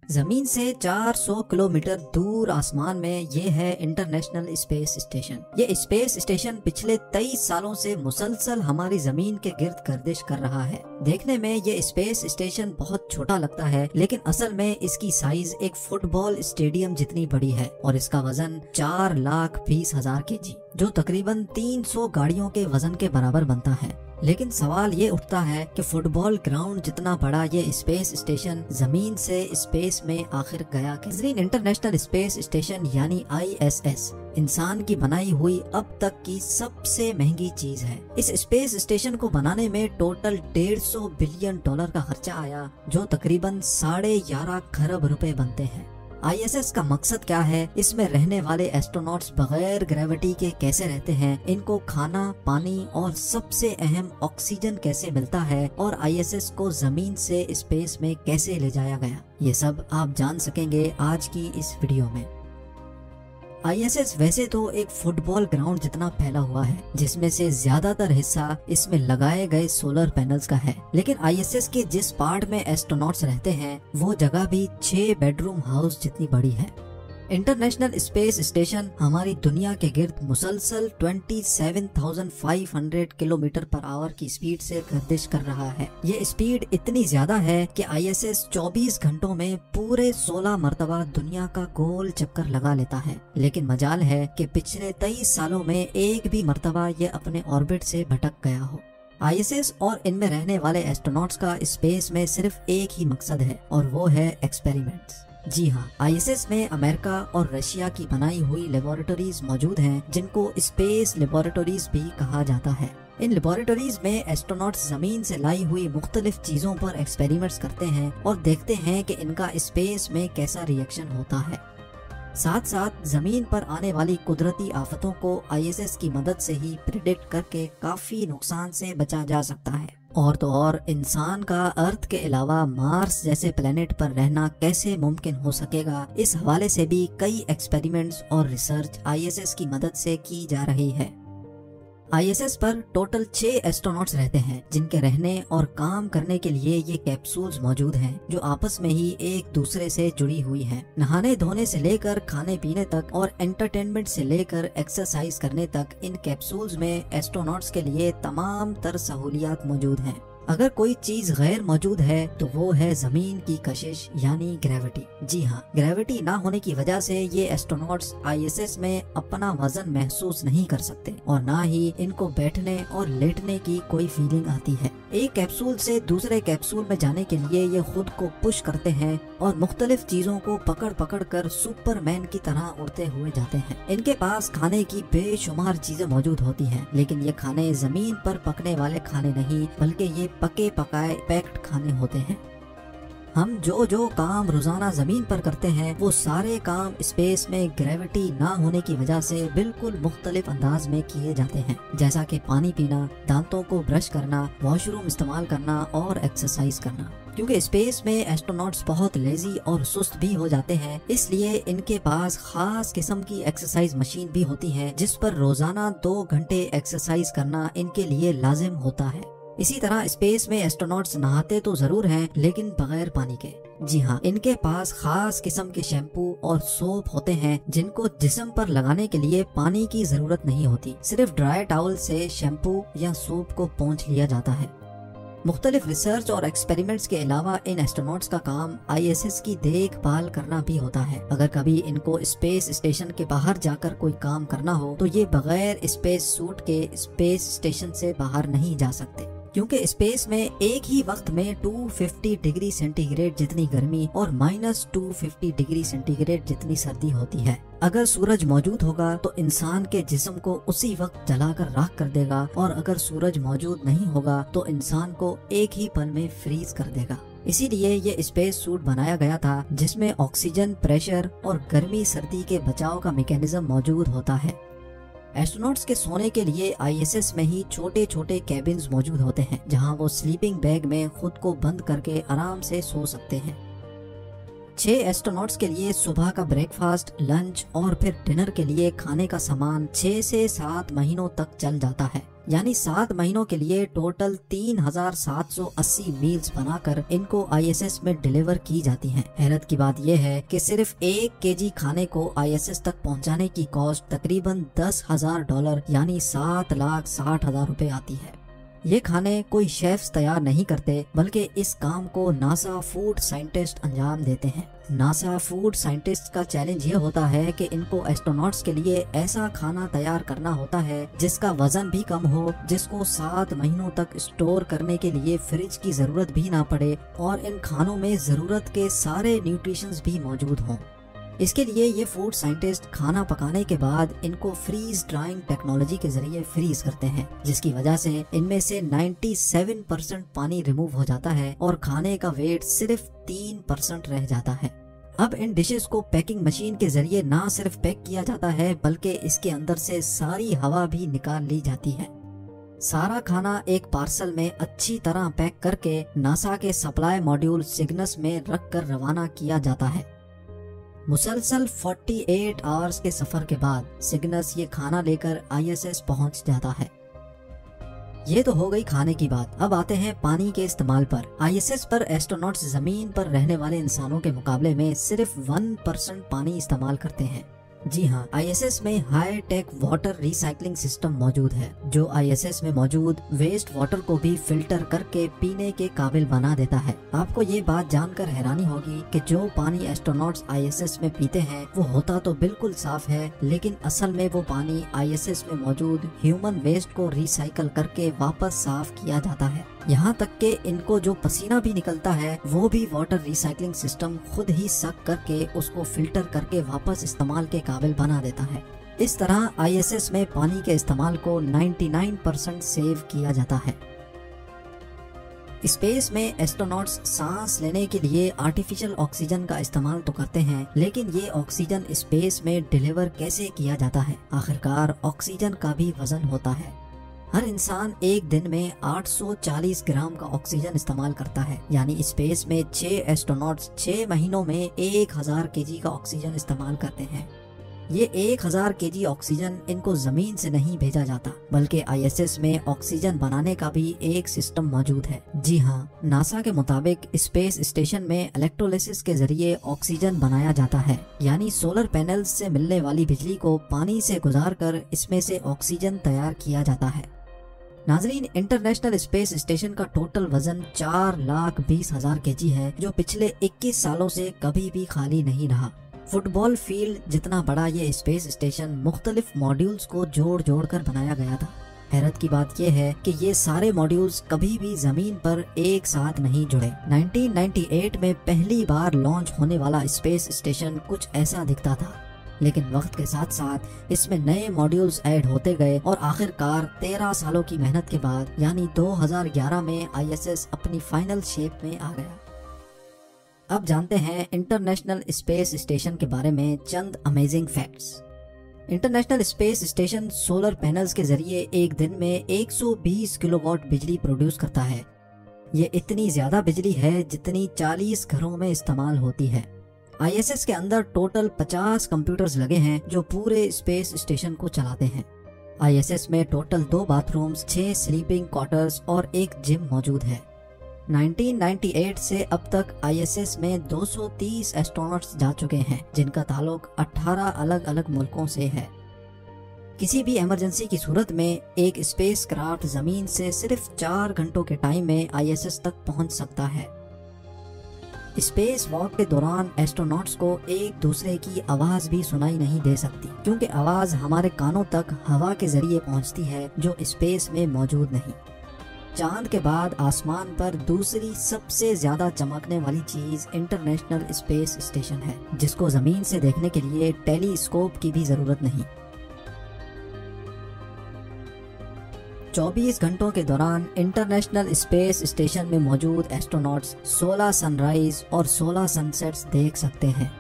जमीन से 400 किलोमीटर दूर आसमान में ये है इंटरनेशनल स्पेस स्टेशन। ये स्पेस स्टेशन पिछले 23 सालों से मुसलसल हमारी जमीन के गिर्द गर्दिश कर रहा है। देखने में ये स्पेस स्टेशन बहुत छोटा लगता है, लेकिन असल में इसकी साइज एक फुटबॉल स्टेडियम जितनी बड़ी है और इसका वजन 4,20,000 kg, जो तकरीबन 300 गाड़ियों के वजन के बराबर बनता है। लेकिन सवाल ये उठता है कि फुटबॉल ग्राउंड जितना बड़ा ये स्पेस स्टेशन जमीन से स्पेस में आखिर गया कैसे? इंटरनेशनल स्पेस स्टेशन यानी ISS इंसान की बनाई हुई अब तक की सबसे महंगी चीज है। इस स्पेस स्टेशन को बनाने में टोटल $150 बिलियन का खर्चा आया, जो तकरीबन 11.5 खरब रुपए बनते हैं। ISS का मकसद क्या है? इसमें रहने वाले एस्ट्रोनॉट्स बगैर ग्रेविटी के कैसे रहते हैं, इनको खाना, पानी और सबसे अहम ऑक्सीजन कैसे मिलता है, और ISS को जमीन से स्पेस में कैसे ले जाया गया, ये सब आप जान सकेंगे आज की इस वीडियो में। ISS वैसे तो एक फुटबॉल ग्राउंड जितना फैला हुआ है, जिसमें से ज्यादातर हिस्सा इसमें लगाए गए सोलर पैनल्स का है, लेकिन ISS के जिस पार्ट में एस्ट्रोनॉट्स रहते हैं वो जगह भी 6 बेडरूम हाउस जितनी बड़ी है। इंटरनेशनल स्पेस स्टेशन हमारी दुनिया के गिर्द मुसलसल 27,500 किलोमीटर पर आवर की स्पीड से गर्दिश कर रहा है। ये स्पीड इतनी ज्यादा है कि ISS 24 घंटों में पूरे 16 मरतबा दुनिया का गोल चक्कर लगा लेता है। लेकिन मजाल है कि पिछले 23 सालों में एक भी मरतबा ये अपने ऑर्बिट से भटक गया हो। ISS और इनमें रहने वाले एस्ट्रोनॉट्स का स्पेस में सिर्फ एक ही मकसद है, और वो है एक्सपेरिमेंट्स। जी हाँ, ISS में अमेरिका और रशिया की बनाई हुई लेबोरेटरीज मौजूद हैं, जिनको स्पेस लेबोरेटरीज भी कहा जाता है। इन लेबोरेटरीज में एस्ट्रोनॉट्स जमीन से लाई हुई मुख्तलिफ चीजों पर एक्सपेरिमेंट्स करते हैं और देखते हैं कि इनका स्पेस में कैसा रिएक्शन होता है। साथ साथ जमीन पर आने वाली कुदरती आफतों को ISS की मदद से ही प्रिडिक्ट करके काफी नुकसान से बचा जा सकता है। और तो और इंसान का अर्थ के अलावा मार्स जैसे प्लेनेट पर रहना कैसे मुमकिन हो सकेगा, इस हवाले से भी कई एक्सपेरिमेंट्स और रिसर्च ISS की मदद से की जा रही है। ISS पर टोटल 6 एस्ट्रोनॉट्स रहते हैं, जिनके रहने और काम करने के लिए ये कैप्सूल्स मौजूद हैं, जो आपस में ही एक दूसरे से जुड़ी हुई हैं। नहाने धोने से लेकर खाने पीने तक और एंटरटेनमेंट से लेकर एक्सरसाइज करने तक इन कैप्सूल्स में एस्ट्रोनॉट्स के लिए तमाम तर सहूलियात मौजूद हैं। अगर कोई चीज गैर मौजूद है तो वो है जमीन की कशिश यानी ग्रेविटी। जी हाँ, ग्रेविटी ना होने की वजह से ये एस्ट्रोनॉट्स ISS में अपना वजन महसूस नहीं कर सकते और ना ही इनको बैठने और लेटने की कोई फीलिंग आती है। एक कैप्सूल से दूसरे कैप्सूल में जाने के लिए ये खुद को पुश करते हैं और मुख्तलिफ चीजों को पकड़ पकड़ कर सुपरमैन की तरह उड़ते हुए जाते हैं। इनके पास खाने की बेशुमार चीजें मौजूद होती हैं, लेकिन ये खाने जमीन पर पकने वाले खाने नहीं, बल्कि ये पके पकाए पैक्ड खाने होते हैं। हम जो काम रोजाना जमीन पर करते हैं वो सारे काम स्पेस में ग्रेविटी ना होने की वजह से बिल्कुल मुख्तलिफ अंदाज में किए जाते हैं, जैसा कि पानी पीना, दांतों को ब्रश करना, वॉशरूम इस्तेमाल करना और एक्सरसाइज करना। क्योंकि स्पेस में एस्ट्रोनॉट्स बहुत लेजी और सुस्त भी हो जाते हैं, इसलिए इनके पास खास किस्म की एक्सरसाइज मशीन भी होती है, जिस पर रोजाना 2 घंटे एक्सरसाइज करना इनके लिए लाजिम होता है। इसी तरह स्पेस में एस्ट्रोनॉट्स नहाते तो जरूर हैं, लेकिन बगैर पानी के। जी हाँ, इनके पास खास किस्म के शैम्पू और सोप होते हैं, जिनको जिस्म पर लगाने के लिए पानी की जरूरत नहीं होती। सिर्फ ड्राई टॉवल से शैम्पू या सोप को पोंछ लिया जाता है। मुख्तलिफ रिसर्च और एक्सपेरिमेंट्स के अलावा इन एस्ट्रोनॉट्स का काम ISS की देखभाल करना भी होता है। अगर कभी इनको स्पेस स्टेशन के बाहर जाकर कोई काम करना हो तो ये बगैर स्पेस सूट के स्पेस स्टेशन से बाहर नहीं जा सकते, क्योंकि स्पेस में एक ही वक्त में 250 डिग्री सेंटीग्रेड जितनी गर्मी और -250 डिग्री सेंटीग्रेड जितनी सर्दी होती है। अगर सूरज मौजूद होगा तो इंसान के जिस्म को उसी वक्त जलाकर राख कर देगा, और अगर सूरज मौजूद नहीं होगा तो इंसान को एक ही पल में फ्रीज कर देगा। इसीलिए ये स्पेस सूट बनाया गया था, जिसमें ऑक्सीजन, प्रेशर और गर्मी सर्दी के बचाव का मैकेनिज्म मौजूद होता है। एस्ट्रोनॉट्स के सोने के लिए ISS में ही छोटे छोटे कैबिन्स मौजूद होते हैं, जहां वो स्लीपिंग बैग में खुद को बंद करके आराम से सो सकते हैं। 6 एस्ट्रोनॉट्स के लिए सुबह का ब्रेकफास्ट, लंच और फिर डिनर के लिए खाने का सामान 6 से 7 महीनों तक चल जाता है। यानी 7 महीनों के लिए टोटल 3780 मील्स बनाकर इनको ISS में डिलीवर की जाती हैं। हैरत की बात यह है कि सिर्फ 1 केजी खाने को ISS तक पहुंचाने की कॉस्ट तकरीबन $10,000 यानी 7,60,000 रुपए आती है। ये खाने कोई शेफ्स तैयार नहीं करते, बल्कि इस काम को नासा फूड साइंटिस्ट अंजाम देते हैं। नासा फूड साइंटिस्ट का चैलेंज ये होता है कि इनको एस्ट्रोनॉट्स के लिए ऐसा खाना तैयार करना होता है जिसका वजन भी कम हो, जिसको 7 महीनों तक स्टोर करने के लिए फ्रिज की जरूरत भी ना पड़े और इन खानों में जरूरत के सारे न्यूट्रिशंस भी मौजूद हों। इसके लिए ये फूड साइंटिस्ट खाना पकाने के बाद इनको फ्रीज ड्राइंग टेक्नोलॉजी के जरिए फ्रीज करते हैं, जिसकी वजह से इनमें से 97% पानी रिमूव हो जाता है और खाने का वेट सिर्फ 3% रह जाता है। अब इन डिशेस को पैकिंग मशीन के जरिए ना सिर्फ पैक किया जाता है, बल्कि इसके अंदर से सारी हवा भी निकाल ली जाती है। सारा खाना एक पार्सल में अच्छी तरह पैक करके नासा के सप्लाई मॉड्यूल सिग्नस में रख कर रवाना किया जाता है। मुसलसल 48 आवर्स के सफर के बाद सिग्नस ये खाना लेकर ISS पहुंच जाता है। ये तो हो गई खाने की बात। अब आते हैं पानी के इस्तेमाल पर। ISS पर एस्ट्रोनॉट्स जमीन पर रहने वाले इंसानों के मुकाबले में सिर्फ 1% पानी इस्तेमाल करते हैं। जी हाँ, ISS में high tech water recycling system मौजूद है, जो ISS में मौजूद वेस्ट वाटर को भी फिल्टर करके पीने के काबिल बना देता है। आपको ये बात जानकर हैरानी होगी कि जो पानी एस्ट्रोनॉट्स ISS में पीते हैं वो होता तो बिल्कुल साफ है, लेकिन असल में वो पानी ISS में मौजूद ह्यूमन वेस्ट को रिसाइकल करके वापस साफ किया जाता है। यहाँ तक कि इनको जो पसीना भी निकलता है वो भी वाटर रिसाइकलिंग सिस्टम खुद ही सक करके उसको फिल्टर करके वापस इस्तेमाल के काबिल बना देता है। इस तरह ISS में पानी के इस्तेमाल को 99% सेव किया जाता है। स्पेस में एस्ट्रोनॉट्स सांस लेने के लिए आर्टिफिशियल ऑक्सीजन का इस्तेमाल तो करते हैं, लेकिन ये ऑक्सीजन स्पेस में डिलीवर कैसे किया जाता है? आखिरकार ऑक्सीजन का भी वजन होता है। हर इंसान एक दिन में 840 ग्राम का ऑक्सीजन इस्तेमाल करता है। यानी स्पेस में 6 एस्ट्रोनॉट्स 6 महीनों में 1000 केजी का ऑक्सीजन इस्तेमाल करते हैं। ये 1000 केजी ऑक्सीजन इनको जमीन से नहीं भेजा जाता, बल्कि ISS में ऑक्सीजन बनाने का भी एक सिस्टम मौजूद है। जी हाँ, नासा के मुताबिक स्पेस स्टेशन में इलेक्ट्रोलिसिस के जरिए ऑक्सीजन बनाया जाता है। यानी सोलर पैनल्स से मिलने वाली बिजली को पानी से गुजारकर इसमें से ऑक्सीजन तैयार किया जाता है। नाजरीन, इंटरनेशनल स्पेस स्टेशन का टोटल वजन 4,20,000 केजी है, जो पिछले 21 सालों से कभी भी खाली नहीं रहा। फुटबॉल फील्ड जितना बड़ा ये स्पेस स्टेशन मुख्तलिफ मॉड्यूल्स को जोड़ जोड़ कर बनाया गया था। हैरत की बात यह है कि ये सारे मॉड्यूल्स कभी भी जमीन पर एक साथ नहीं जुड़े। 1998 में पहली बार लॉन्च होने वाला स्पेस स्टेशन कुछ ऐसा दिखता था, लेकिन वक्त के साथ साथ इसमें नए मॉड्यूल्स ऐड होते गए और आखिरकार 13 सालों की मेहनत के बाद यानी 2011 में ISS अपनी फाइनल शेप में आ गया। अब जानते हैं इंटरनेशनल स्पेस स्टेशन के बारे में चंद amazing facts. International space station solar panels के जरिए एक दिन में 120 किलोवाट बिजली प्रोड्यूस करता है। ये इतनी ज्यादा बिजली है जितनी 40 घरों में इस्तेमाल होती है। ISS के अंदर टोटल 50 कंप्यूटर्स लगे हैं जो पूरे स्पेस स्टेशन को चलाते हैं। ISS में टोटल 2 बाथरूम्स, 6 स्लीपिंग क्वार्टर्स और एक जिम मौजूद है। 1998 से अब तक ISS में 230 एस्ट्रोनॉट्स जा चुके हैं, जिनका ताल्लुक 18 अलग अलग मुल्कों से है। किसी भी इमरजेंसी की सूरत में एक स्पेस क्राफ्ट जमीन से सिर्फ 4 घंटों के टाइम में ISS तक पहुंच सकता है। स्पेस वॉक के दौरान एस्ट्रोनॉट्स को एक दूसरे की आवाज भी सुनाई नहीं दे सकती, क्योंकि आवाज हमारे कानों तक हवा के जरिए पहुंचती है, जो स्पेस में मौजूद नहीं। चांद के बाद आसमान पर दूसरी सबसे ज्यादा चमकने वाली चीज इंटरनेशनल स्पेस स्टेशन है, जिसको जमीन से देखने के लिए टेलीस्कोप की भी जरूरत नहीं। 24 घंटों के दौरान इंटरनेशनल स्पेस स्टेशन में मौजूद एस्ट्रोनॉट्स 16 सनराइज और 16 सनसेट्स देख सकते हैं।